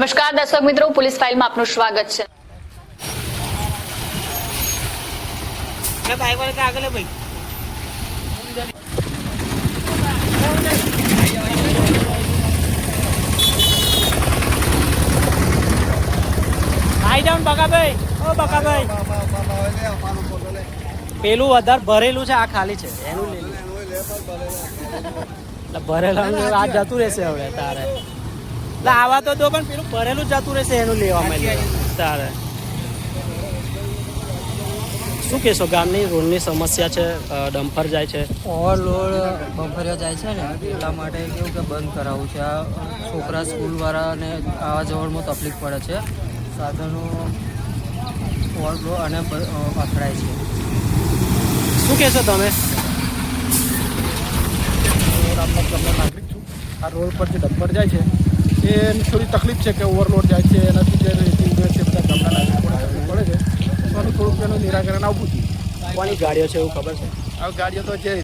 નમસ્કાર દર્શક મિત્રો, પોલીસ ફાઇલમાં આપનું સ્વાગત છે। પેલું વધારે ભરેલું છે, આ ખાલી છે એનું લઈ લે ભરેલા આ જતું રહેશે હવે તારે એટલે આવા તો દો પણ પેલું ભરેલું જતું રહેશે એનું લેવામાં તારે શું કહેશો? ગામની રોડની સમસ્યા છે, ડમ્પર જાય છે, ઓવરલોડ બમ્પરિયા જાય છે ને એટલા માટે કેવું કે બંધ કરાવવું છે। આ છોકરા સ્કૂલવાળાને આવા જવામાં તકલીફ પડે છે, સાધનો ઓવરફ્લો અને અથડાય છે। શું કહેશો તમે? રામનાથ ગામનો નાગરિક છું। આ રોડ પર જે ડમ્પર જાય છે એની થોડી તકલીફ છે કે ઓવરલોડ જાય છે, એનાથી જે રેતી ઉડે છે બધા ગામના નાગરિકોને તકલીફ પડે છે, તો થોડુંક એનું નિરાકરણ આવવું જોઈએ। કોની ગાડીઓ છે એવું ખબર છે? આ ગાડીઓ તો જે